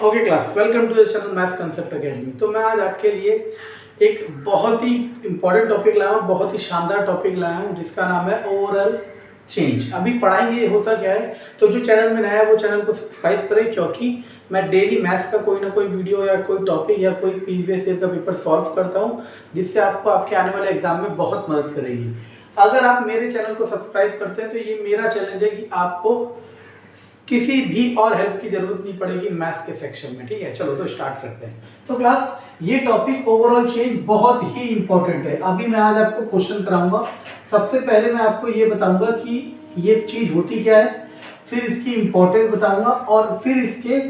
Okay class, welcome to the channel maths concept academy. तो मैं आज आपके लिए एक बहुत ही इंपॉर्टेंट टॉपिक लाया हूँ, बहुत ही शानदार टॉपिक लाया हूँ जिसका नाम है ओवरऑल चेंज। अभी पढ़ाएंगे होता क्या है, तो जो चैनल में नया है वो चैनल को सब्सक्राइब करें, क्योंकि मैं डेली मैथ्स का कोई ना कोई वीडियो या कोई टॉपिक या कोई प्रीवियस ईयर का पेपर सॉल्व करता हूँ, जिससे आपको आपके आने वाले एग्जाम में बहुत मदद करेगी। अगर आप मेरे चैनल को सब्सक्राइब करते हैं तो ये मेरा चैलेंज है कि आपको किसी भी और हेल्प की जरूरत नहीं पड़ेगी मैथ्स के सेक्शन में। ठीक है, चलो तो स्टार्ट करते हैं। तो क्लास, ये टॉपिक ओवरऑल चेंज बहुत ही इंपॉर्टेंट है। अभी मैं आज आपको क्वेश्चन कराऊंगा। सबसे पहले मैं आपको ये बताऊंगा कि ये चीज होती क्या है, फिर इसकी इंपॉर्टेंस बताऊंगा और फिर इसके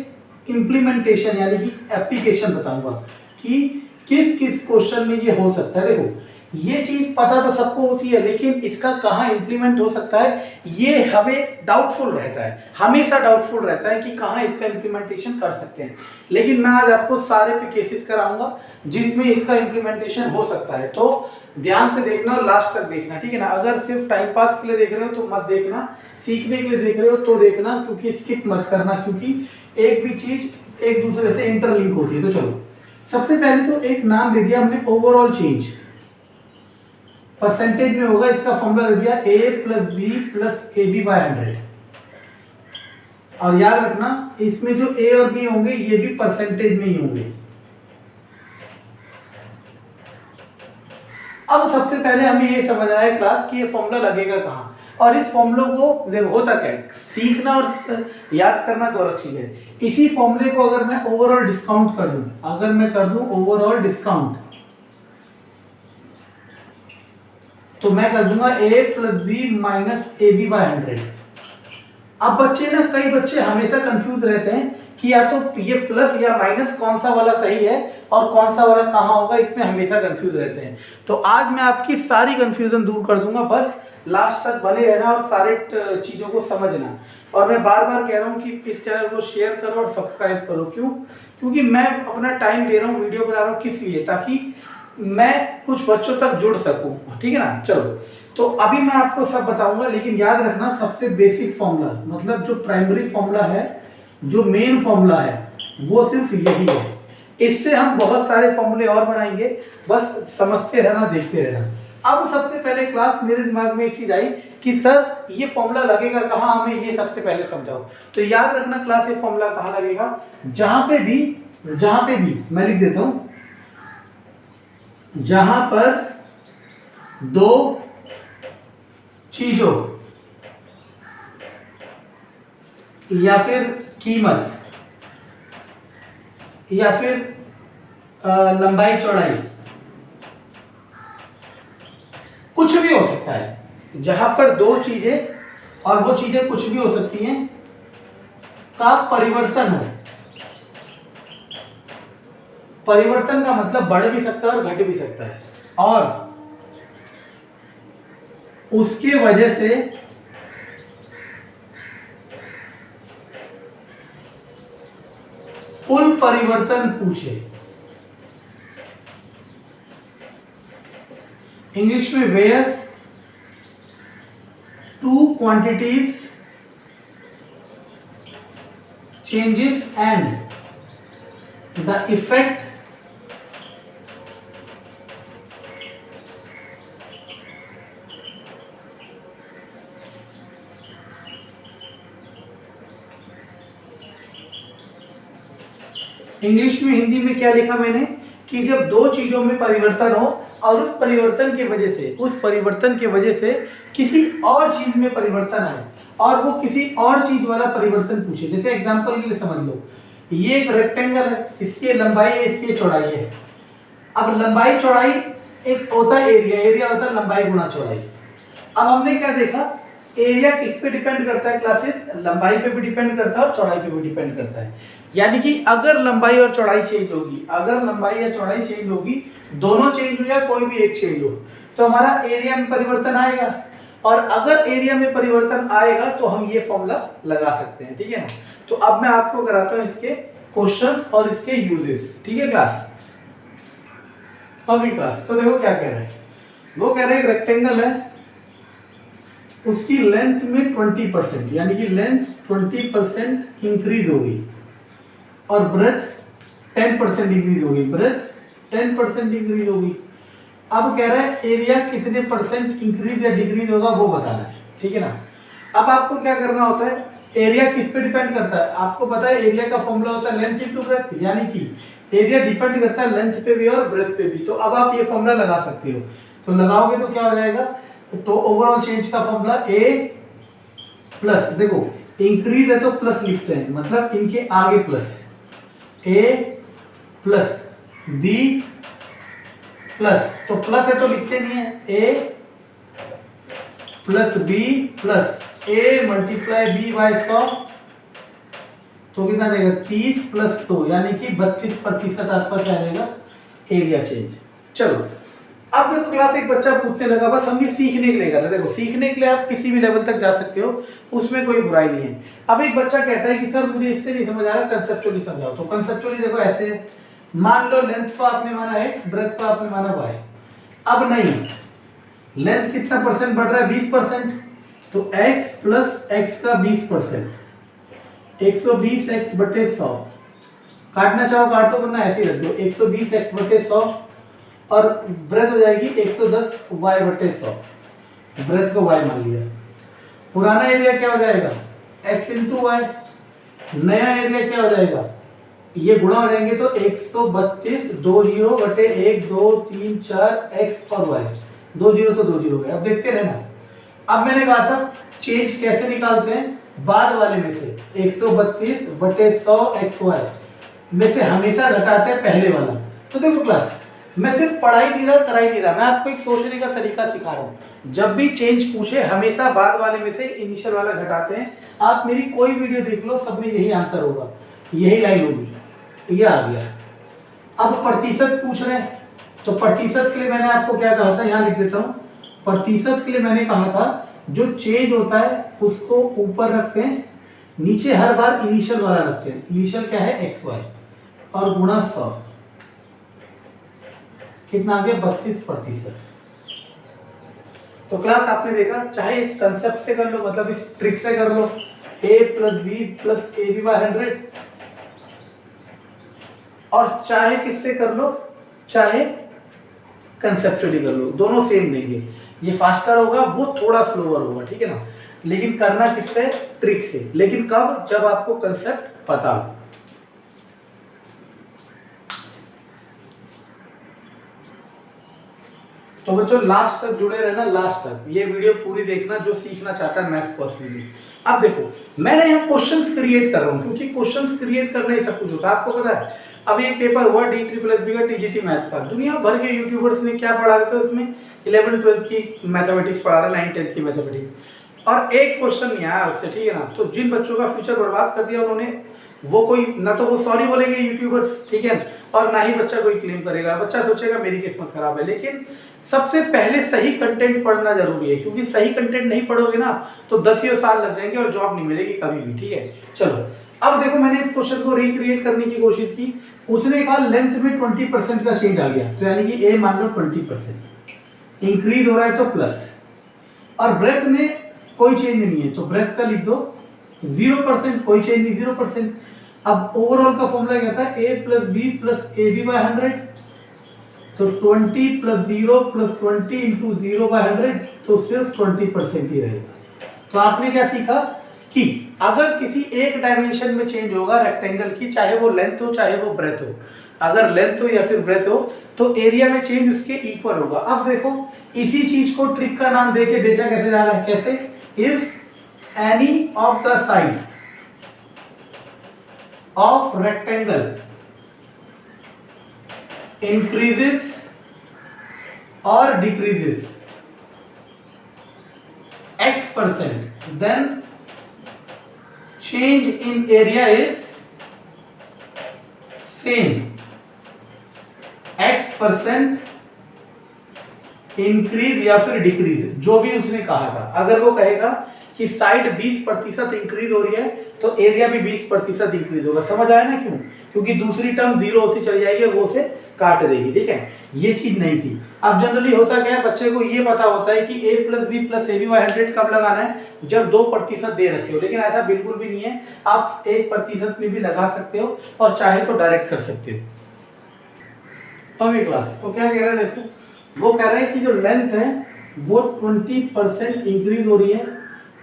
इम्प्लीमेंटेशन यानी कि एप्लीकेशन बताऊंगा कि किस किस क्वेश्चन में ये हो सकता है। देखो, ये चीज पता तो सबको होती है, लेकिन इसका कहाँ इंप्लीमेंट हो सकता है ये हमें डाउटफुल रहता है, हमेशा डाउटफुल रहता है कि कहाँ इसका इंप्लीमेंटेशन कर सकते हैं। लेकिन मैं आज आपको सारे पे केसेस कराऊंगा जिसमें इसका इंप्लीमेंटेशन हो सकता है। तो ध्यान से देखना और लास्ट तक देखना, ठीक है ना। अगर सिर्फ टाइम पास के लिए देख रहे हो तो मत देखना, सीखने के लिए देख रहे हो तो देखना, क्योंकि स्किप मत करना, क्योंकि एक भी चीज एक दूसरे से इंटरलिंक होती है। तो चलो, सबसे पहले तो एक नाम दे दिया हमने, ओवरऑल चेंज। परसेंटेज में होगा, इसका फॉर्मूला दे दिया a plus B plus A B by 100। और याद रखना, इसमें जो a और b होंगे ये भी परसेंटेज में ही होंगे। अब सबसे पहले हमें ये समझना है क्लास कि ये फॉर्मूला लगेगा कहाँ, और इस फॉर्मूले को देखो होता क्या है, सीखना और याद करना दो अलग चीज है। इसी फॉर्मूले को अगर मैं ओवरऑल डिस्काउंट कर दूं, अगर मैं कर दूं ओवरऑल डिस्काउंट, तो मैं कर दूंगा a plus B minus A B by 100। अब बच्चे ना, कई बच्चे हमेशा कंफ्यूज रहते हैं कि या तो ये प्लस या माइनस कौन सा वाला सही है और कौन सा वाला कहाँ होगा, इसमें हमेशा कंफ्यूज रहते हैं। तो आज मैं आपकी सारी कंफ्यूजन दूर कर दूंगा, बस लास्ट तक बने रहना और सारे चीज़ों को समझना। और मैं बार बार कह रहा हूँ कि इस चैनल को शेयर करो और सब्सक्राइब करो। क्यों? क्योंकि मैं अपना टाइम दे रहा हूँ, वीडियो बना रहा हूँ, किस लिए? ताकि मैं कुछ बच्चों तक जुड़ सकूं, ठीक है ना। चलो, तो अभी मैं आपको सब बताऊंगा, लेकिन याद रखना सबसे बेसिक फॉर्मूला, मतलब जो प्राइमरी फॉर्मूला है, जो मेन फॉर्मूला है, वो सिर्फ यही है। इससे हम बहुत सारे फॉर्मूले और बनाएंगे, बस समझते रहना, देखते रहना। अब सबसे पहले क्लास, मेरे दिमाग में एक चीज आई कि सर ये फॉर्मूला लगेगा कहाँ, हमें ये सबसे पहले समझाओ। तो याद रखना क्लास, ये फॉर्मूला कहाँ लगेगा, जहां पे भी मैं लिख देता हूं, जहां पर दो चीजों या फिर कीमत या फिर लंबाई चौड़ाई, कुछ भी हो सकता है, जहां पर दो चीजें, और वो चीजें कुछ भी हो सकती हैं, का परिवर्तन हो। परिवर्तन का मतलब बढ़ भी सकता है और घट भी सकता है, और उसके वजह से कुल परिवर्तन पूछे। इंग्लिश में where two quantities changes and the effect English में, हिंदी में क्या लिखा मैंने कि जब दो चीजों में परिवर्तन हो और उस परिवर्तन की वजह से किसी और चीज में परिवर्तन आए, और वो किसी और चीज वाला परिवर्तन पूछे। जैसे एग्जांपल के लिए समझ लो, ये एक रेक्टेंगल है, इसकी लंबाई है, इसकी चौड़ाई है। अब लंबाई चौड़ाई एक होता है एरिया होता है लंबाई गुणा चौड़ाई। अब हमने क्या देखा, एरिया किस पे डिपेंड करता है क्लासेस, लंबाई पे भी डिपेंड करता है और चौड़ाई पे भी डिपेंड करता है। यानी कि अगर लंबाई और चौड़ाई चेंज होगी, अगर लंबाई या चौड़ाई चेंज होगी, दोनों चेंज हो या कोई भी एक चेंज हो, तो हमारा एरिया में परिवर्तन आएगा। और अगर एरिया में परिवर्तन आएगा तो हम ये फॉर्मूला लगा सकते हैं, ठीक है ना। तो अब मैं आपको कराता हूँ इसके क्वेश्चन और इसके यूजेस, ठीक है क्लास। अभी क्लास, तो देखो क्या कह रहे हैं, वो कह रहे हैं रेक्टेंगल है, उसकी लेंथ में 20%, यानी कि लेंथ 20% इंक्रीज होगी, और ब्रेथ 10% इंक्रीज होगी, ब्रेथ 10% इंक्रीज होगी। अब कह रहा है एरिया कितने परसेंट इंक्रीज या डिक्रीज होगा वो बताना है, ठीक है ना। अब आपको क्या करना होता है, एरिया किस पे डिपेंड करता है, आपको पता है एरिया का फॉर्मूला होता है लेंथ इनटू ब्रेथ, यानी कि एरिया डिपेंड करता है लेंथ पे भी और ब्रेथ पे भी। तो अब आप ये फॉर्मूला लगा सकते हो, तो लगाओगे तो क्या हो जाएगा, तो ओवरऑल चेंज का फॉर्मूला ए प्लस, देखो इंक्रीज है तो प्लस लिखते हैं, मतलब इनके आगे प्लस, ए प्लस बी प्लस, तो प्लस है तो लिखते नहीं है, ए plus B plus A multiply B by 100, तो कितना देगा 30 प्लस 2 यानी कि 32% आपका क्या रहेगा एरिया चेंज। चलो अब देखो क्लास एक बच्चा पूछने लगा, बस हम ये सीखने के लिए कर रहे हैं, देखो सीखने के लिए आप किसी भी लेवल तक जा सकते हो, उसमें कोई बुराई नहीं है। अब एक बच्चा कहता है कि सर मुझे इससे नहीं समझ आ रहा, कंसेप्चुअली समझाओ। तो कंसेप्चुअली देखो ऐसे है, मान लो लेंथ को आपने माना x, ब्रेथ को आपने माना y। अब नहीं, लेंथ कितना परसेंट बढ़ रहा है 20%, तो x प्लस x का 20%, 120x बटे 100, काटना चाहो काटो वरना ऐसे ही रख दो, 120x बटे 100 और ब्रेथ हो जाएगी 110y बटे 100, ब्रेथ को y मान लिया। पुराना एरिया क्या हो जाएगा x इंटू वाई, नया एरिया क्या हो जाएगा, ये गुणा हो जाएंगे तो 132 2 0 बटे 1 2 3 4 x और y, 2 0 तो 2 0 गए। अब देखते रहना, अब मैंने कहा था चेंज कैसे निकालते हैं, बाद वाले में से 132 बटे 100 एक्स वाई में से हमेशा घटाते हैं पहले वाला। तो देखो क्लास मैं सिर्फ पढ़ाई नहीं रहा कराई नहीं रहा, मैं आपको एक सोचने का तरीका सिखा रहा हूँ। जब भी चेंज पूछे हमेशा बाद वाले में से इनिशियल वाला घटाते हैं। आप मेरी कोई वीडियो देख लो, सब में यही आंसर होगा, यही लाइन होगी, ये आ गया। अब प्रतिशत पूछ रहे हैं, तो प्रतिशत के लिए मैंने आपको क्या कहा था, यहाँ लिख देता हूँ। प्रतिशत के लिए मैंने कहा था जो चेंज होता है उसको ऊपर रखते हैं, नीचे हर बार इनिशियल वाला रखते हैं। इनिशियल क्या है एक्स वाई और गुणा 100, कितना आ गया 32%। तो क्लास आपने देखा, चाहे इस कंसेप्ट से कर लो, मतलब इस ट्रिक से कर लो, a plus B plus A B by 100, और चाहे किससे कर लो, चाहे कंसेप्चुअली कर लो, दोनों सेम देंगे। ये फास्टर होगा, वो थोड़ा स्लोअर होगा, ठीक है ना, लेकिन करना किससे, ट्रिक से। लेकिन कब, जब आपको कंसेप्ट पता हो। तो बच्चों लास्ट तक जुड़े रहना, लास्ट तक ये वीडियो पूरी देखना जो सीखना चाहता है मैथ्स पर्सनली। अब देखो मैंने यहाँ क्वेश्चंस क्रिएट कर रहा हूँ, क्योंकि क्वेश्चंस क्रिएट करने ही सब कुछ होता है। आपको पता है अब एक पेपर हुआ DSSB का TGT मैथ का, दुनिया भर के यूट्यूबर्स ने क्या पढ़ा रहे थे उसमें, 11th-12th की मैथमेटिक्स पढ़ा रहे, 9th-10th की मैथमेटिक्स, और एक क्वेश्चन नहीं आया उससे, ठीक है ना। तो जिन बच्चों का फ्यूचर बर्बाद कर दिया उन्होंने, वो कोई ना तो वो सॉरी बोलेंगे यूट्यूबर्स, ठीक है, और ना ही बच्चा कोई क्लेम करेगा। बच्चा सोचेगा मेरी किस्मत खराब है। लेकिन सबसे पहले सही कंटेंट पढ़ना जरूरी है, क्योंकि सही कंटेंट नहीं पढ़ोगे ना तो 10 साल लग जाएंगे और जॉब नहीं मिलेगी कभी भी, ठीक है। चलो अब देखो मैंने इस क्वेश्चन को रिक्रिएट करने की कोशिश की। उसने कहा लेंथ में 20% का चेंज आ गया, तो यानी कि ए मान लो 20% इंक्रीज हो रहा है तो प्लस, और ब्रेथ में कोई चेंज नहीं है तो ब्रेथ का लिख दो 0%, कोई चेंज नहीं 0%। अब ओवरऑल का फॉर्मूला क्या था, a plus B plus A B by 100, तो 20 प्लस 0 प्लस 20 इंटू 0 बाय 100, तो सिर्फ 20% ही रहेगा। तो आपने क्या सीखा कि अगर किसी एक डायमेंशन में चेंज होगा रेक्टेंगल की, चाहे वो लेंथ हो चाहे वो ब्रेथ हो, अगर लेंथ हो या फिर ब्रेथ हो, तो एरिया में चेंज उसके इक्वल होगा। अब देखो इसी चीज को ट्रिक का नाम देके बेचा कैसे जा रहा है, कैसे, if any of the side of rectangle increases or decreases x%, then change in area is same, x% increase या फिर डिक्रीज, जो भी उसने कहा था। अगर वो कहेगा कि साइड 20% इंक्रीज हो रही है तो एरिया भी 20% इंक्रीज होगा। समझ आया ना क्यों? क्योंकि दूसरी टर्म 0 होती चली जाएगी और वो उसे काट देगी। ठीक है, ये चीज नहीं थी। अब जनरली होता क्या है, बच्चे को ये पता होता है कि a + b + ab/100 कब लगाना है, जब 2% दे रखे हो, लेकिन ऐसा बिल्कुल भी नहीं है। आप 1% में भी लगा सकते हो और चाहे तो डायरेक्ट कर सकते हो। अगली क्लास तो क्या कह रहा है, देखो वो कह रहा है कि जो लेंथ है वो 20% इंक्रीज हो रही है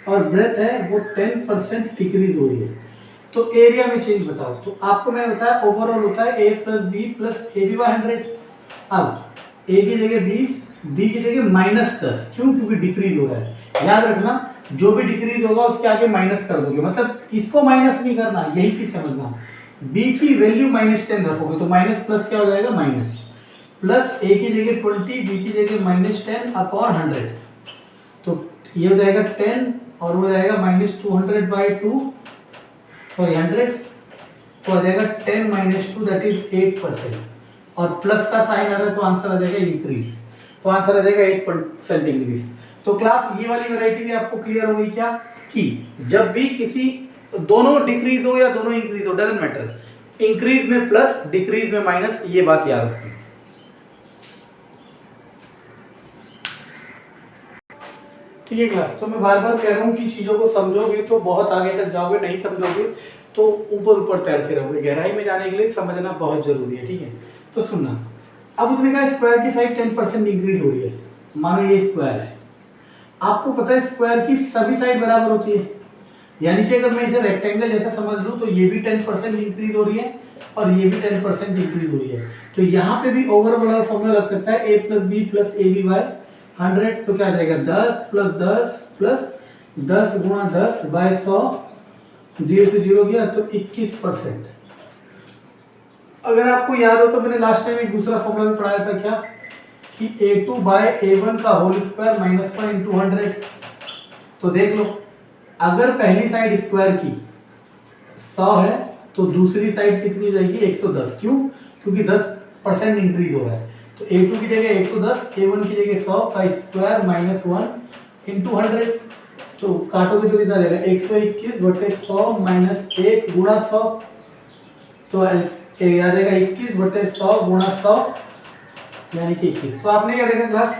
और ब्रेथ है वो 10% डिक्रीज हो रही है। तो एरिया में चेंज बताओ। तो आपको मैंने बताया ओवरऑल होता है a + b + ab/100। अब a की जगह 20, b की जगह -10, क्यों? क्योंकि डिक्रीज हो रहा है। याद रखना, जो भी डिक्रीज होगा उसके आगे माइनस कर दोगे, मतलब इसको माइनस नहीं करना, यही चीज समझना। b की वैल्यू -10 रखोगे तो माइनस प्लस क्या हो जाएगा, माइनस, प्लस a की जगह 20, b की जगह -10/100, तो ये हो जाएगा 10 और वो जाएगा -200/2, सॉरी 100, तो आ जाएगा 10 - 2 दैट इज 8%, और प्लस का साइन आ रहा है तो आंसर आ जाएगा इंक्रीज, तो आंसर आ जाएगा 8% इंक्रीज। तो क्लास ये वाली वैरायटी भी आपको क्लियर हो गई क्या, कि जब भी किसी दोनों डिक्रीज हो या दोनों इंक्रीज हो, डजंट मैटर, इंक्रीज में प्लस डिक्रीज में माइनस, ये बात याद रखनी। ठीक है क्लास, तो मैं बार बार कह रहा हूँ कि चीज़ों को समझोगे तो बहुत आगे तक जाओगे, नहीं समझोगे तो ऊपर ऊपर तैरते रहोगे। गहराई में जाने के लिए समझना बहुत जरूरी है। ठीक है, तो सुनना, अब उसने कहा स्क्वायर की साइड 10% इंक्रीज हो रही है। मानो ये स्क्वायर है, आपको पता है स्क्वायर की सभी साइड बराबर होती है, यानी कि अगर मैं इसे रेक्टेंगल जैसा समझ लूँ तो ये भी 10% इंक्रीज हो रही है और ये भी 10% इंक्रीज हो रही है। तो यहाँ पे भी ओवरऑल वाला फॉर्मूला लग सकता है a + b + ab/100, तो क्या आ जाएगा 10 + 10 + 10 × 10/100, 0 से 0 गया तो 21%। अगर आपको याद हो तो मैंने लास्ट टाइम एक दूसरा फॉर्मूला भी पढ़ाया था, क्या कि a2/a1 का होल स्क्वायर -1 × 100। तो देख लो, अगर पहली साइड स्क्वायर की 100 है तो दूसरी साइड कितनी हो जाएगी, 110। क्यों? क्योंकि 10% इंक्रीज हो रहा है। तो a2 की जगह 110, a1 की जगह 100 का स्क्वायर -1 × 100, तो काटोगे तो कितना आ जाएगा 121/100 - 1 × 100, तो आ जाएगा 21/100 × 100 यानी कि 21। तो आपने क्या देखा क्लास,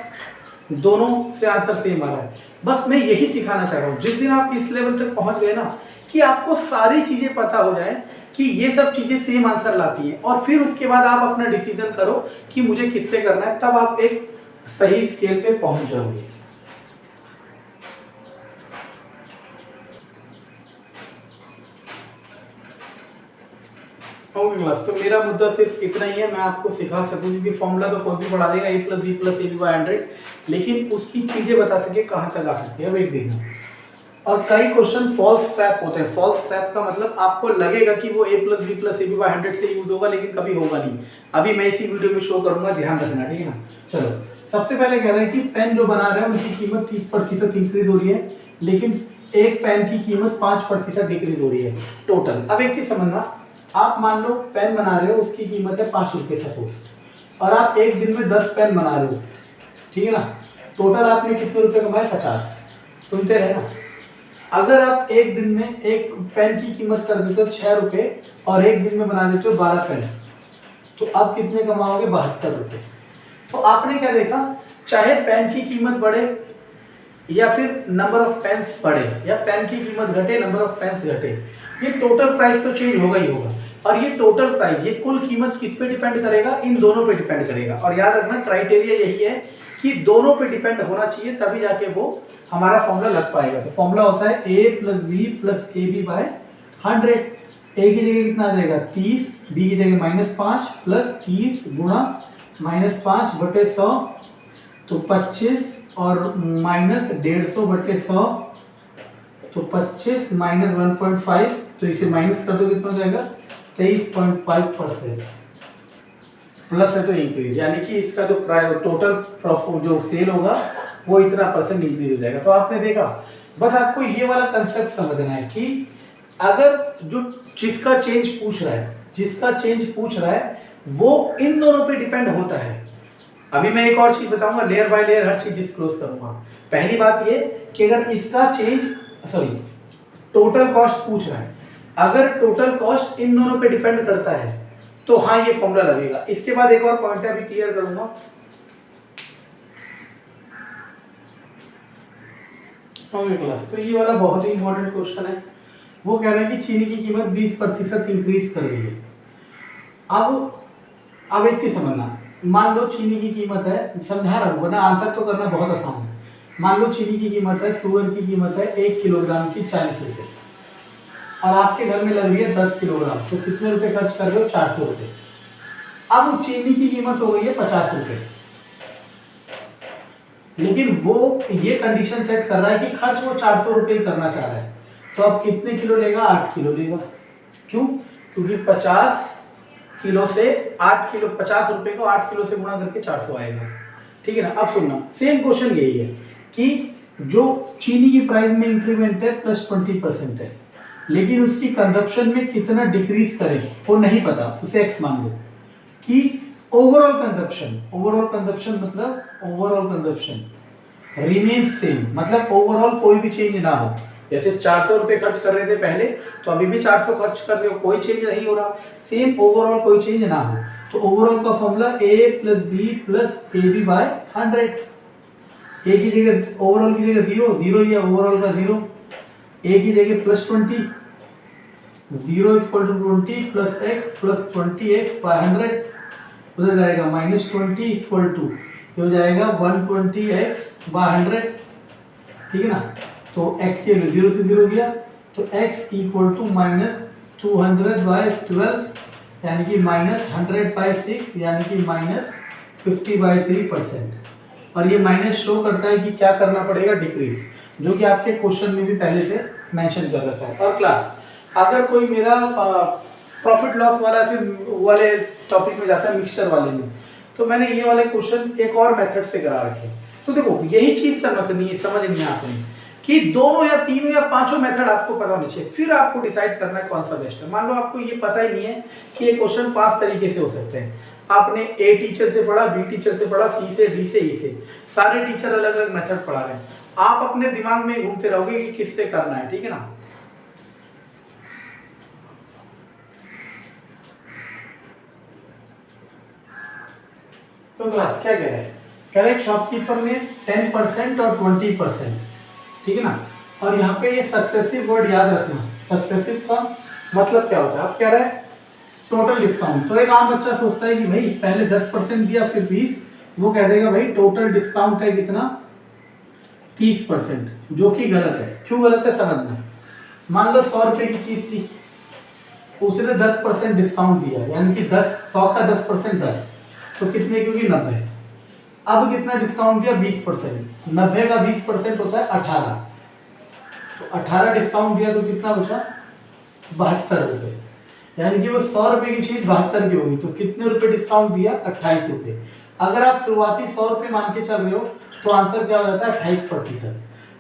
दोनों से आंसर सेम आ रहा है। बस मैं यही सिखाना चाह रहा हूँ, जिस दिन आप इस लेवल तक पहुंच गए ना कि आपको सारी चीजें पता हो जाए कि ये सब चीजें सेम आंसर लाती हैं, और फिर उसके बाद आप अपना डिसीजन करो कि मुझे किससे करना है, तब आप एक सही स्केल पे पहुंच जाओगे। ओके क्लास, तो मेरा मुद्दा सिर्फ इतना ही है, मैं आपको सिखा सकूं, क्योंकि फॉर्मूला तो कोई भी पढ़ा देगा a + b + ab/100, लेकिन उसकी चीजें बता सके कहाँ तक आ सकती है। अब एक देखना, और कई क्वेश्चन फॉल्स ट्रैप होते हैं। फॉल्स ट्रैप का मतलब आपको लगेगा कि वो a + b + ab/100 से यूज होगा, लेकिन कभी होगा नहीं। अभी मैं इसी वीडियो में शो करूंगा, ध्यान रखना, ठीक है ना। चलो, सबसे पहले कह रहे हैं कि पेन जो बना रहे हैं उनकी कीमत 30% इंक्रीज हो रही है, लेकिन एक पेन की कीमत 5% डिक्रीज हो रही है टोटल। अब एक चीज समझना, आप मान लो पेन बना रहे हो, उसकी कीमत है 5 रुपये सपोज, और आप एक दिन में 10 पेन बना रहे हो, ठीक है ना। टोटल आपने कितने रुपए कमाए, 50। सुनते रहे ना। अगर आप एक दिन में एक पेन की कीमत कर देते हो 6 रुपये और एक दिन में बना देते हो 12 पेन, तो आप कितने कमाओगे, 72 रुपये। तो आपने क्या देखा, चाहे पेन की कीमत बढ़े या फिर नंबर ऑफ पेन्स बढ़े, या पेन की कीमत घटे, नंबर ऑफ पेन्स घटे, ये टोटल प्राइस तो चेंज होगा ही होगा। और ये टोटल प्राइस, ये कुल कीमत किस पे डिपेंड करेगा, इन दोनों पे डिपेंड करेगा। और याद रखना, क्राइटेरिया यही है कि दोनों पे डिपेंड होना चाहिए, तभी जाके वो हमारा फॉर्मूला लग पाएगा। तो फॉर्मूला होता है a + b + ab/100। a की जगह कितना आ जाएगा 30, b की जगह -5 + 30 × -5/100, तो 25 और -150/100, तो 25 - 1.5, तो इसे माइनस कर दो, कितना हो जाएगा 23.5%। प्लस है तो इंक्रीज, यानी कि इसका जो टोटल प्रॉफिट जो सेल होगा वो इतना % इंक्रीज हो जाएगा। तो आपने देखा, बस आपको ये वाला कंसेप्ट समझना है कि अगर जो जिसका चेंज पूछ रहा है वो इन दोनों पे डिपेंड होता है। अभी मैं एक और चीज बताऊंगा, लेयर बाय लेयर हर चीज डिस्क्लोज करूंगा। पहली बात ये कि अगर इसका चेंज सॉरी टोटल कॉस्ट पूछ रहा है, अगर टोटल कॉस्ट इन दोनों पे डिपेंड करता है तो हाँ ये फॉर्मूला लगेगा। इसके बाद एक और पॉइंट है, अभी क्लियर करूंगा। ओके क्लास, तो ये वाला बहुत ही इंपॉर्टेंट क्वेश्चन है। वो कह रहे हैं कि चीनी की कीमत 20% इंक्रीज कर रही है। अब एक चीज समझना, मान लो चीनी की कीमत है, समझा रहा हूँ वरना आंसर तो करना बहुत आसान है। मान लो चीनी की कीमत है, शुगर की कीमत है 1 किलोग्राम की 40 रुपये, और आपके घर में लग रही है 10 किलोग्राम, तो कितने रुपए खर्च कर रहे हो? 400 रुपये। अब चीनी की कीमत हो गई है 50 रुपये, लेकिन वो ये कंडीशन सेट कर रहा है कि खर्च वो 400 रुपये ही करना चाह रहा है, तो अब कितने किलो लेगा? 8 किलो लेगा। क्यों? क्योंकि 50 किलो से 8 किलो, 50 रुपये को 8 किलो से गुणा करके 400 आएगा। ठीक है ना? अब सुनना, सेम क्वेश्चन यही है कि जो चीनी की प्राइस में इंक्रीमेंट है +20% है, लेकिन उसकी कंजप्शन में कितना डिक्रीज करें वो नहीं पता, उसे एक्स मान लो। कि ओवरऑल कंजप्शन मतलब ओवरऑल कंजप्शन रिमेन्स सेम, मतलब ओवरऑल कोई भी चेंज ना हो। जैसे 400 रुपये खर्च कर रहे थे पहले, तो अभी भी 400 खर्च कर रहे हो, कोई चेंज नहीं हो रहा, सेम ओवरऑल कोई चेंज ना हो। तो ओवरऑल का formula a + b + ab/100। a की जगह ओवरऑल की जगह 0 ही है, ओवरऑल का 0, a की जगह +20, 0 = 20 + x + 20x/100, उधर जाएगा -20 = हो जाएगा 120x/100। ठीक है ना? तो x के लिए 0 से 0 गया, तो x = -200/12 यानी कि -100/6 यानी कि -50/3%। और ये माइनस शो करता है कि क्या करना पड़ेगा? डिक्रीज, जो कि आपके क्वेश्चन में भी पहले से मेंशन कर रखा है। और क्लास, अगर कोई मेरा प्रॉफिट लॉस वाला फिर वाले टॉपिक में जाता है, मिक्सचर वाले में, तो मैंने ये वाले क्वेश्चन एक और मेथड से करा रखे। तो देखो यही चीज समझनी है आपने कि दोनों या तीनों या पांचों मेथड आपको पता होनी चाहिए, फिर आपको डिसाइड करना है कौन सा बेस्ट है। मान लो आपको ये पता ही नहीं है कि ये क्वेश्चन 5 तरीके से हो सकते हैं। आपने ए टीचर से पढ़ा, बी टीचर से पढ़ा, सी से, डी से, ई से, सारे टीचर अलग अलग मेथड पढ़ा रहे हैं। आप अपने दिमाग में घूमते रहोगे कि किससे करना है। ठीक है ना? तो क्लास क्या कह रहे हैं? करेक्ट शॉपकीपर में 10% और 20%। ठीक है ना? और यहाँ पे ये सक्सेसिव वर्ड याद रखना। सक्सेसिव का मतलब क्या होता है? आप कह रहे हैं टोटल डिस्काउंट। तो एक आम बच्चा सोचता है कि भाई पहले 10% दिया फिर 20, वो कह देगा भाई टोटल डिस्काउंट है कितना? 30%, जो कि गलत है। क्यों गलत है समझना। मान लो 100 रुपए की चीज थी, उसने 10% डिस्काउंट दिया, यानी कि 100 का 10% 10, तो कितने की होगी? 90। अब कितना डिस्काउंट दिया? 20%। 90 का 20% होता है 18, तो 18 डिस्काउंट दिया तो कितना बचा? 72 रुपये। यानी कि वो 100 रुपये की चीज 72 की होगी, तो कितने रुपए डिस्काउंट दिया? 28 रुपये। अगर आप शुरुआती 100 रुपये मान के चल रहे हो तो आंसर क्या हो जाता है? 28%।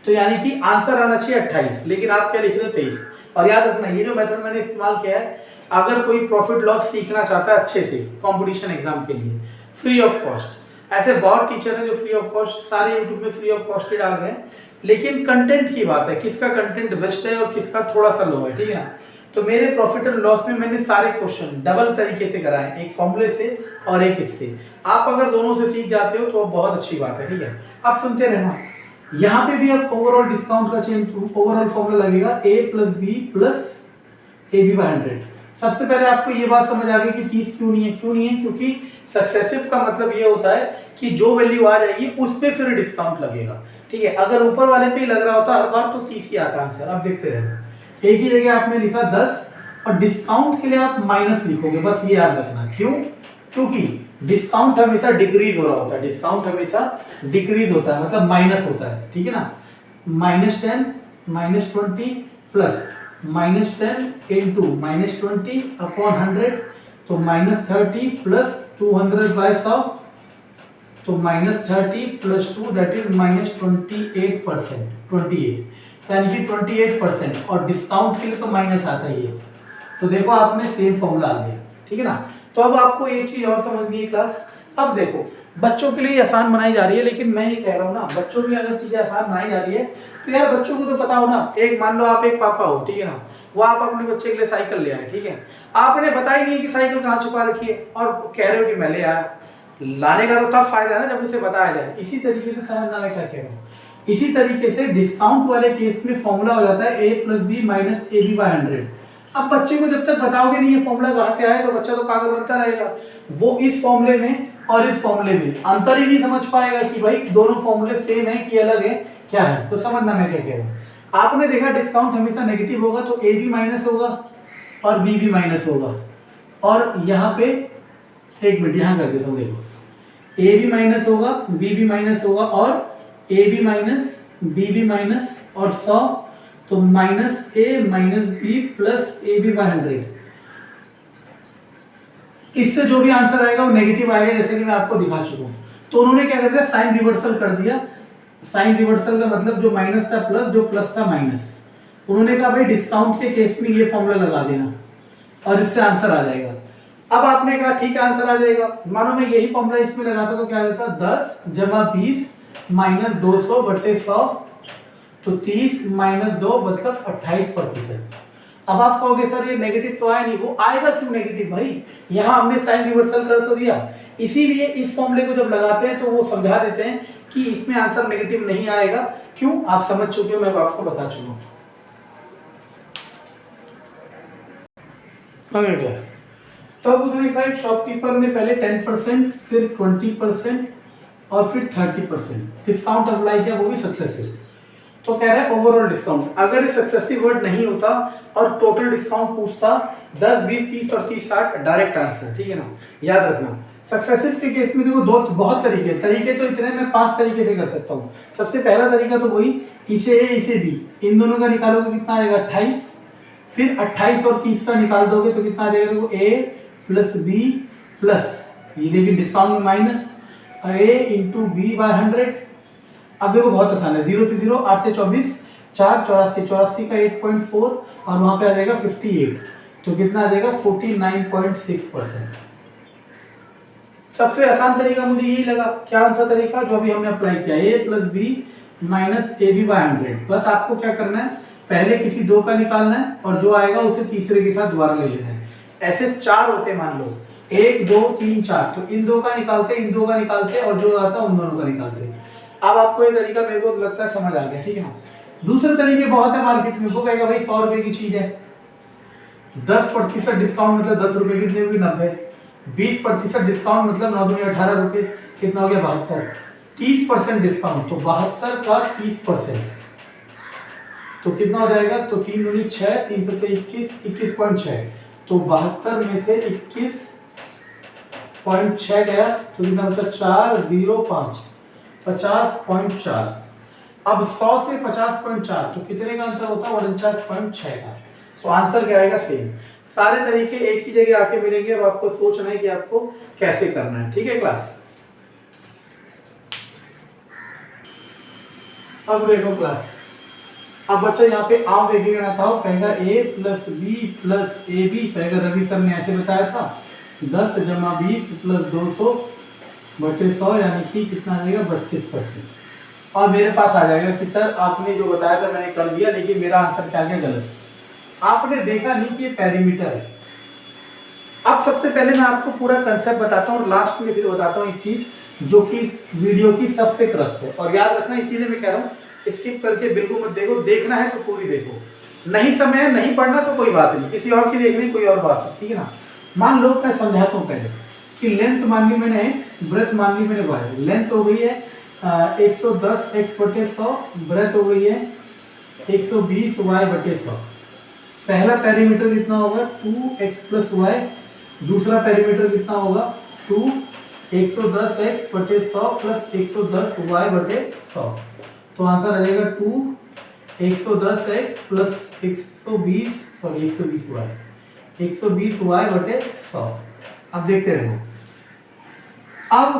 तो यानी कि आंसर आना चाहिए 28, लेकिन आप क्या लिख रहे हो? 23। और याद रखना, ये जो मेथड मैंने इस्तेमाल किया है, अगर कोई प्रॉफिट लॉस सीखना चाहता है अच्छे से कंपटीशन एग्जाम के लिए, फ्री ऑफ कॉस्ट, ऐसे बहुत टीचर हैं जो फ्री ऑफ कॉस्ट सारे यूट्यूब में फ्री ऑफ कॉस्ट ही डाल रहे हैं, लेकिन कंटेंट की बात है, किसका कंटेंट बेस्ट है और किसका थोड़ा सा लो है। ठीक है ना? तो मेरे प्रॉफिट एंड लॉस में मैंने सारे क्वेश्चन डबल तरीके से कराए, एक फॉर्मूले से और एक इससे। आप अगर दोनों से सीख जाते हो तो बहुत अच्छी बात है। ठीक है? अब सुनते रहना। यहाँ पे भी अब ओवरऑल डिस्काउंट का चेंज, ओवरऑल फॉर्मूला लगेगा a + b + ab/100। सबसे पहले आपको ये बात समझ आ गई कि 30 क्यों नहीं है? क्यों नहीं है? क्योंकि सक्सेसिव का मतलब ये होता है कि जो वैल्यू आ जाएगी उस पे फिर डिस्काउंट लगेगा। ठीक है? अगर ऊपर वाले पे ही लग रहा होता हर बार तो 30 ही आता आंसर। अब देखते रहना, एक ही जगह आपने लिखा 10 और डिस्काउंट के लिए आप माइनस लिखोगे, बस ये याद रखना। क्यों? क्योंकि डिस्काउंट हमेशा डिक्रीज हो रहा होता है, डिस्काउंट हमेशा डिक्रीज होता है, मतलब माइनस होता है। ठीक है ना? -10 -20 प्लस -10 इंटू -20 अपॉन 100, तो -30 प्लस 200/100, तो -30 + 2 दैट इज -28%, 28, यानी कि 28%। और डिस्काउंट के लिए तो माइनस आता ही है। तो देखो आपने सेम फॉर्मूला आ गया। ठीक है ना? तो अब आपको एक चीज और समझनी है क्लास, अब देखो बच्चों के लिए आसान बनाई जा रही है, लेकिन मैं ये कह रहा हूँ ना, बच्चों के लिए अगर चीज़ें आसान बनाई जा रही है तो यार बच्चों को तो पता हो ना। एक मान लो आप एक पापा हो, ठीक है ना, वो आप अपने बच्चे के लिए साइकिल ले आए, ठीक है, आपने बताया नहीं कि साइकिल कहाँ छुपा रखी है और कह रहे हो कि मैं ले आया। लाने का तो तब फायदा है ना जब उसे बताया जाए। इसी तरीके से समझना मैं क्या कह रहा हूँ। इसी तरीके से डिस्काउंट वाले केस में फॉर्मूला हो जाता है a + b - ab/100। अब बच्चे को जब तक बताओगे नहीं ये फॉर्मूला कहाँ से आया तो बच्चा तो पागल बनता रहेगा। वो इस फॉर्मूले में और इस फॉर्मूले में अंतर ही नहीं समझ पाएगा कि भाई दोनों फॉर्मूले सेम है कि अलग है, क्या है। तो समझना मैं क्या कह रहा हूँ। आपने देखा डिस्काउंट हमेशा नेगेटिव होगा तो ए बी माइनस होगा और बी भी माइनस होगा। और यहाँ पे एक मिनट यहाँ कर देता हूँ, देखो ए भी माइनस होगा, बी भी माइनस होगा और ए बी माइनस बी भी माइनस और 100, तो -a - b + ab/100। इससे जो भी आंसर आएगा वो नेगेटिव आएगा, जैसे कि मैं आपको दिखा चुका हूँ। तो उन्होंने क्या कर दिया, साइन रिवर्सल कर दिया। साइन रिवर्सल का मतलब जो माइनस था प्लस, जो प्लस था माइनस। उन्होंने कहा भाई डिस्काउंट के केस में ये फॉर्मूला लगा देना और इससे आंसर आ जाएगा। अब आपने कहा ठीक है आंसर आ जाएगा। मानो मैं यही फॉर्मूला इसमें लगाता तो क्या होता, 10 + 20 - 200/100, तो 30 - 2 मतलब 28%। अब आप कहोगे सर ये नेगेटिव तो आया नहीं, वो आएगा क्यों नेगेटिव भाई, यहाँ हमने साइन रिवर्सल कर तो दिया। इसीलिए इस फॉर्मूले को जब लगाते हैं तो वो समझा देते हैं कि इसमें आंसर नेगेटिव नहीं आएगा। क्यों, आप समझ चुके हो, मैं आपको बता चुका हूँ। तो अब उसने कहा शॉपकीपर ने पहले 10%, फिर 20% और फिर 30% डिस्काउंट अप्लाई किया, वो भी सक्सेसिव। तो कह रहे हैं ओवरऑल डिस्काउंट। अगर ये सक्सेसिव वर्ड नहीं होता और टोटल डिस्काउंट पूछता 10, 20, 30 और 30, 60 डायरेक्ट आंसर, ठीक है ना। याद रखना सक्सेसिव के केस में देखो दो बहुत तरीके तो इतने मैं 5 तरीके से कर सकता हूँ। सबसे पहला तरीका तो वही, इसे ए इसे बी, इन दोनों का निकालोगे कितना आएगा 28, फिर 28 और 30 का निकाल दोगे तो कितना आ जाएगा, देखो a + b प्लस ये लेकिन डिस्काउंट में माइनस a × b/100। अब देखो बहुत आसान है, 0 से 0, 8 से 24, 4 84, 84 का 8.4 और वहां पे आ जाएगा 58, तो कितना आ जाएगा 49.6%। सबसे आसान तरीका मुझे यही लगा। क्या आंसर तरीका जो अभी हमने अप्लाई किया, a + b - ab/100। प्लस आपको क्या करना है, पहले किसी दो का निकालना है और जो आएगा उसे तीसरे के साथ दोबारा ले लेना है। ऐसे 4 होते मान लो, 1 2 3 4, तो इन दो का निकालते, इन दो का निकालते और जो आता उन दोनों का निकालते। अब आपको ये तरीका मेरे को लगता है समझ आ गया, ठीक है ना। दूसरे तरीके बहुत है मार्केट में, वो कहेगा भाई 100 रुपए की चीज है, 10% डिस्काउंट मतलब 10 रुपए कितने हुए 90, 20% डिस्काउंट मतलब 9 दूनी 18 रुपए, कितना हो गया 72, 30% डिस्काउंट तो 72 का 30%, तो कितना हो जाएगा, तो 3 दूनी 6, 3 7 21, 21.6, तो 72 में से 21.6 गया तो कितना मतलब 405, 50.4। अब 100 से 50.4 तो कितने का अंतर होता है, 49.6 का। तो आंसर क्या आएगा, सेम। सारे तरीके एक ही जगह आके मिलेंगे। अब आपको सोचना है कि आपको कैसे करना है, ठीक है क्लास। अब देखो क्लास, अब बच्चा यहाँ पे आप देखेगा ना था, कहेगा a + b + ab, कहेगा रवि सर ने ऐसे बताया था 10 + 20 + 200/100 यानी कि कितना आ जाएगा 32%। और मेरे पास आ जाएगा कि सर आपने जो बताया था मैंने कर दिया, लेकिन मेरा आंसर क्या गया गलत। आपने देखा नहीं कि ये पैरामीटर है। अब सबसे पहले मैं आपको पूरा कंसेप्ट बताता हूँ और लास्ट में फिर बताता हूँ एक चीज जो कि इस वीडियो की सबसे क्रक्स है। और याद रखना, इसीलिए मैं कह रहा हूँ स्किप करके बिल्कुल मत देखो, देखना है तो पूरी देखो, नहीं समय है नहीं पढ़ना तो कोई बात नहीं, किसी और की देखनी कोई और बात है, ठीक है ना। मान लो मैं समझाता हूँ पहले कि लेंथ मान ली मैंने x, ब्रेथ मान ली मैंने y। लेंथ हो गई है 110 x/100, ब्रेथ हो गई है 120 y/100। पहला पैरामीटर कितना होगा 2x + y, दूसरा पैरामीटर कितना होगा 2 110 x/100 + 110 y/100। तो आंसर आ जाएगा 2 110 x + 120 y, 120 y/100। अब देखते रहना। अब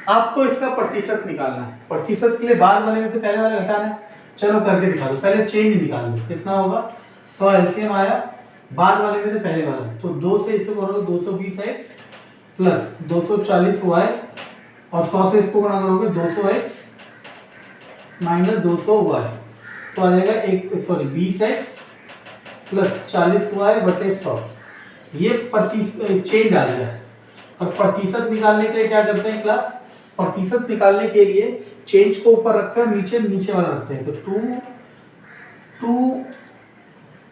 आपको इसका प्रतिशत निकालना है। प्रतिशत के लिए बाद वाले में से पहले वाले घटाना है। चलो करके दिखा दो, पहले चेंज निकाल लो, कितना होगा 100 एलसीएम आया, बाद वाले में से पहले वाला, तो 2 से इसको करोगे 220x प्लस 240y और 100 से इसको गुणा करोगे 200x माइनस 200y, तो आ जाएगा 20x प्लस 40y बटे 100। ये चेंज आ गया। और प्रतिशत निकालने के लिए क्या करते हैं क्लास, प्रतिशत निकालने के लिए चेंज को ऊपर रखकर नीचे वाला रखते हैं। तो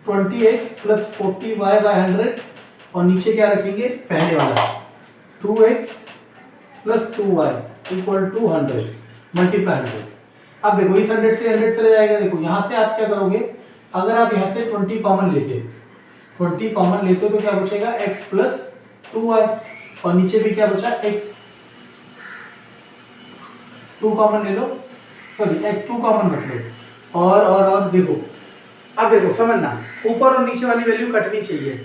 20x प्लस 40y/100 और नीचे क्या रखेंगे, पहले वाला 2x plus 2y equal to 100 multiply 100। अब देखो इस 100 से 100 चले जाएगा। देखो यहाँ से आप क्या करोगे, अगर आप यहाँ से 20 कॉमन लेते हो तो क्या बचेगा x प्लस 2y और नीचे भी क्या बचा x 2 कॉमन ले लो, सॉरी x 2 कॉमन मत लो। और देखो, अब देखो समझना, ऊपर और नीचे वाली वैल्यू कटनी चाहिए।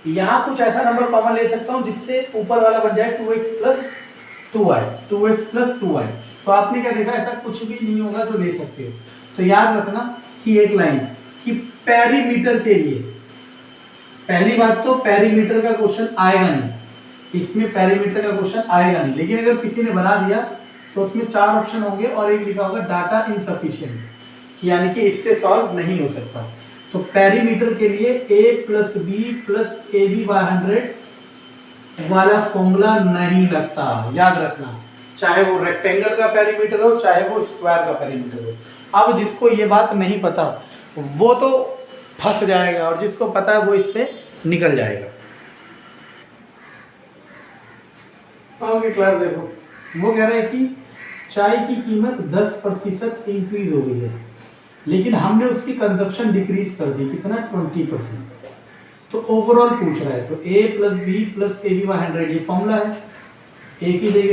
यहाँ कुछ ऐसा नंबर कॉमन ले सकता हूँ जिससे ऊपर वाला बन जाए 2x प्लस 2y। तो आपने क्या देखा, ऐसा कुछ भी नहीं होगा जो ले सकते हो। तो याद रखना कि एक लाइन कि पेरीमीटर के लिए, पहली बात तो पेरीमीटर का क्वेश्चन आएगा नहीं, इसमें पेरीमीटर का क्वेश्चन आएगा नहीं। लेकिन अगर किसी ने बना दिया तो उसमें 4 ऑप्शन होंगे और एक लिखा होगा डाटा इनसफिशिएंट, यानी कि इससे सॉल्व नहीं हो सकता। तो पेरीमीटर के लिए a plus B plus AB/100 वाला फॉर्मूला नहीं लगता, याद रखना। चाहे वो रेक्टेंगल का पेरीमीटर हो, चाहे वो स्क्वायर का पेरीमीटर हो। अब जिसको ये बात नहीं पता वो तो फंस जाएगा, और जिसको पता है वो इससे निकल जाएगा। ओके क्लास, देखो वो कह रहे हैं कि चाय की कीमत 10% इंक्रीज हो गई है, लेकिन हमने उसकी कंजप्शन डिक्रीज कर दी, कितना 20%। तो ओवरऑल पूछ रहा है, तो a plus B plus AB/100 ये फॉर्मूला है, a की जगह